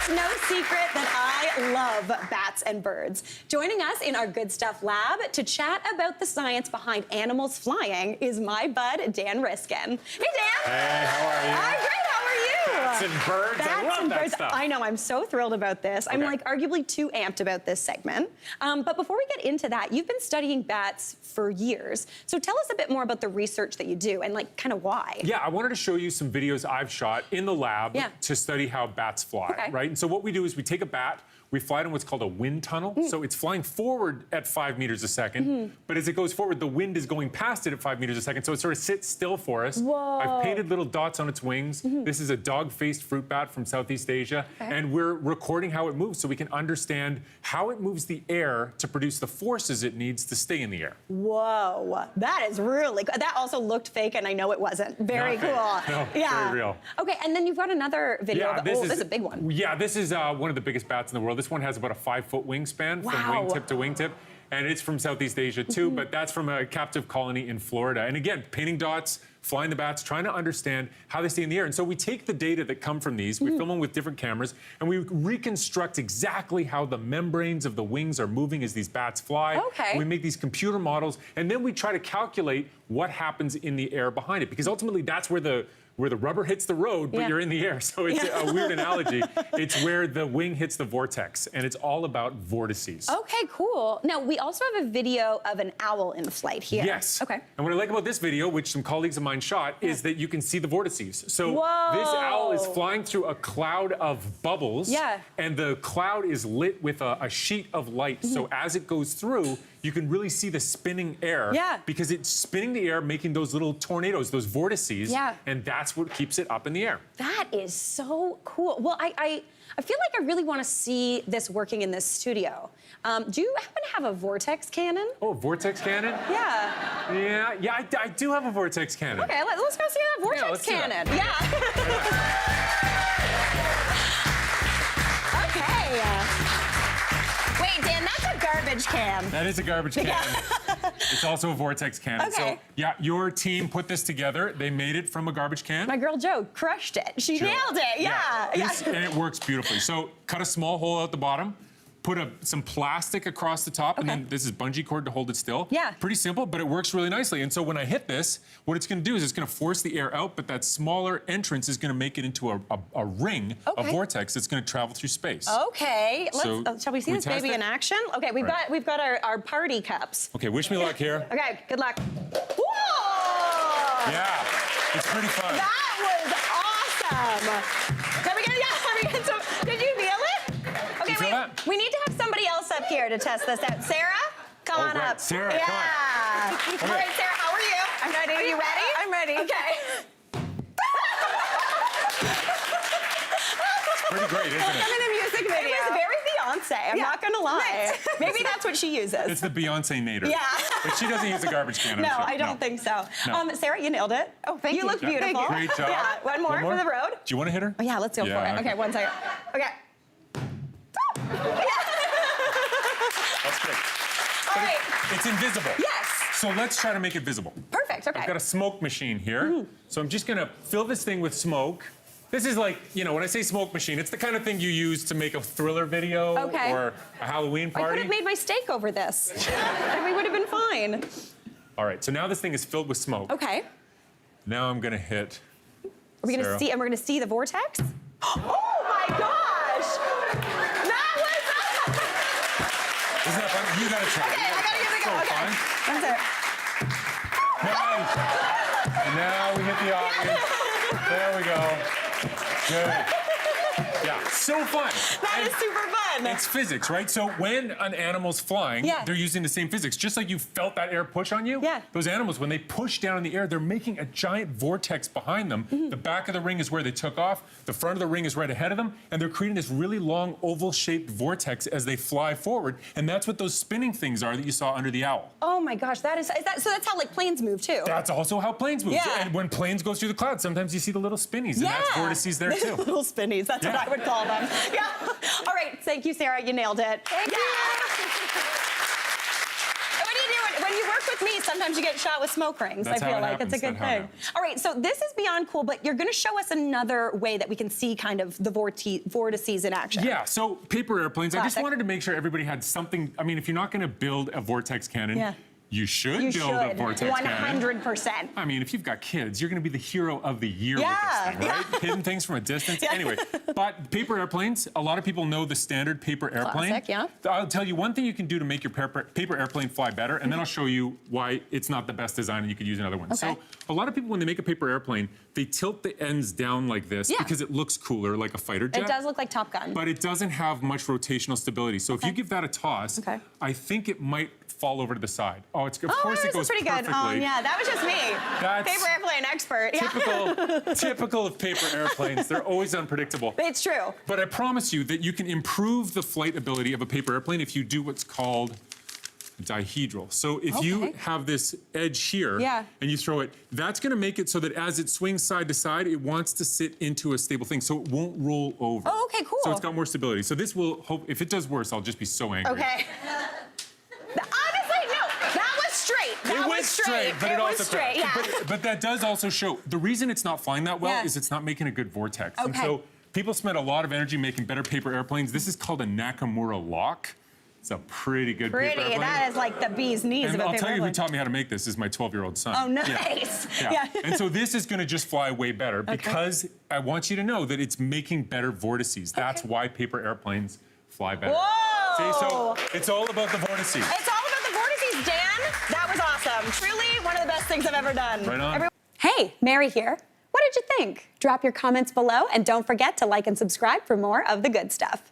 no secret that I love bats and birds. Joining us in our Good Stuff lab to chat about the science behind animals flying is my bud, Dan Riskin. Hey, Dan. Hey, how are you? I'm great. How are you? Bats and birds. Bats I love and that birds. stuff. I know. I'm so thrilled about this. Okay. I'm like arguably too amped about this segment. But before we get into that, you've been studying bats for years. So tell us a bit more about the research that you do and like kind of why. Yeah, I wanted to show you some videos I've shot in the lab to study how bats fly, right? And so what we do is we take a bat, we fly it in what's called a wind tunnel. So it's flying forward at 5 meters a second, but as it goes forward, the wind is going past it at 5 meters a second, so it sort of sits still for us. Whoa. I've painted little dots on its wings. This is a dog-faced fruit bat from Southeast Asia, and we're recording how it moves so we can understand how it moves the air to produce the forces it needs to stay in the air. Whoa, that is really cool. That also looked fake, and I know it wasn't. Very cool. No, yeah. very real. Okay, and then you've got another video. Yeah, this is a big one. Yeah, this is one of the biggest bats in the world. This one has about a 5-foot wingspan from wingtip to wingtip. And it's from Southeast Asia too, but that's from a captive colony in Florida. And again, painting dots, flying the bats, trying to understand how they stay in the air. And so we take the data that come from these, we film them with different cameras, and we reconstruct exactly how the membranes of the wings are moving as these bats fly. Okay. We make these computer models, and then we try to calculate what happens in the air behind it, because ultimately that's where the rubber hits the road, but you're in the air. So it's a weird analogy. It's where the wing hits the vortex, and it's all about vortices. Okay, cool. Now, we also have a video of an owl in flight here. Yes. Okay. And what I like about this video, which some colleagues of mine shot, is that you can see the vortices. So this owl is flying through a cloud of bubbles, and the cloud is lit with a sheet of light. So as it goes through, you can really see the spinning air because it's spinning the air, making those little tornadoes, those vortices, and that's what keeps it up in the air. That is so cool. Well, I feel like I really want to see this working in this studio. Do you happen to have a vortex cannon? Oh, vortex cannon? Yeah. Yeah, I do have a vortex cannon. Okay, let's go see that vortex cannon. Okay. Wait, Dan, that's a garbage can. That is a garbage can. It's also a vortex cannon. Okay. So, yeah, your team put this together. They made it from a garbage can. My girl Jo crushed it. She nailed it. And it works beautifully. So, cut a small hole out the bottom. Put some plastic across the top, and then this is bungee cord to hold it still. Yeah. Pretty simple, but it works really nicely. And so when I hit this, what it's gonna do is it's gonna force the air out, but that smaller entrance is gonna make it into a ring, a vortex that's gonna travel through space. Okay, So, shall we see this baby in action? Okay, we've got our party cups. Okay, wish me luck here. Okay, good luck. Whoa! Yeah, it's pretty fun. That was awesome. Can we get some, did you feel it? Okay, feel that? we need to have somebody else up here to test this out. Sarah, come on up. Sarah, come on. All right, Sarah, how are you? I'm ready. Are you ready? I'm ready. Okay. Pretty great, isn't it? I'm in a music video. It was very Beyonce, I'm not gonna lie. Maybe that's what she uses. It's the Beyonce-nator. Yeah. But she doesn't use a garbage can, I'm No, sure. I don't think so. No. Sarah, you nailed it. Oh, thank you. You look beautiful. Thank you. Great job. Yeah, one more for the road. Do you want to hit her? Oh, yeah, let's go for it. Okay, 1 second. Okay. That's great. All right. It's invisible. Yes. So let's try to make it visible. Perfect, okay. I've got a smoke machine here. So I'm just gonna fill this thing with smoke. This is like, you know, when I say smoke machine, it's the kind of thing you use to make a thriller video or a Halloween party. I could have made my steak over this, and we would have been fine. All right, so now this thing is filled with smoke. Okay. Now I'm gonna hit Sarah. And we're gonna see the vortex? Oh my gosh! That was Isn't that fun? You gotta try. Okay, I gotta give it a go. So Okay. fun. One sec. Nice. And now we hit the audience. There we go. Good. Yeah, so fun. That is super fun. It's physics, right? So when an animal's flying, they're using the same physics. Just like you felt that air push on you, those animals, when they push down in the air, they're making a giant vortex behind them. The back of the ring is where they took off. The front of the ring is right ahead of them. And they're creating this really long oval-shaped vortex as they fly forward. And that's what those spinning things are that you saw under the owl. Oh my gosh, so that's how like planes move too? That's also how planes move. Yeah. And when planes go through the clouds, sometimes you see the little spinnies, and that's vortices there too. Little spinnies, that's what I would call them. Yeah. All right, thank you, Sarah, you nailed it. Thank you. What do you do when you work with me? sometimes you get shot with smoke rings. That's I feel how it like it's a happens. good That's how it thing. happens. All right, so this is beyond cool, but you're going to show us another way that we can see kind of the vortices in action. Yeah, so paper airplanes. I just Classic. wanted to make sure everybody had something. I mean, if you're not going to build a vortex cannon, you should build a vortex cannon. 100%. I mean, if you've got kids, you're going to be the hero of the year Yeah. with this thing, right? Hitting things from a distance. Yeah. Anyway, but paper airplanes, a lot of people know the standard paper airplane. Classic, yeah. I'll tell you one thing you can do to make your paper airplane fly better, and then I'll show you why it's not the best design and you could use another one. Okay. So a lot of people, when they make a paper airplane, they tilt the ends down like this because it looks cooler, like a fighter jet. It does look like Top Gun. But it doesn't have much rotational stability. So if you give that a toss, I think it might fall over to the side. Oh, of course it goes pretty perfectly. good. Yeah, that was just me. That's paper airplane expert. typical of paper airplanes. They're always unpredictable. It's true. But I promise you that you can improve the flight ability of a paper airplane if you do what's called dihedral. So if you have this edge here and you throw it, that's going to make it so that as it swings side to side, it wants to sit into a stable thing, so it won't roll over. Oh, okay, cool. So it's got more stability. So this will hope, if it does worse, I'll just be so angry. Okay. Honestly, no, that was straight. That was straight, but it was also straight, yeah. But that does also show the reason it's not flying that well is it's not making a good vortex. And so people spend a lot of energy making better paper airplanes. This is called a Nakamura lock. It's a pretty good paper airplane. That is like the bee's knees And of a I'll paper tell you who airplane. taught me how to make this is my 12-year-old son. Oh, nice. Yeah. And so this is going to just fly way better because I want you to know that it's making better vortices. That's why paper airplanes fly better. Whoa! See, so it's all about the vortices. It's all about the vortices, Dan. That was awesome. Truly one of the best things I've ever done. Right on. Hey, Mary here. What did you think? Drop your comments below and don't forget to like and subscribe for more of the good stuff.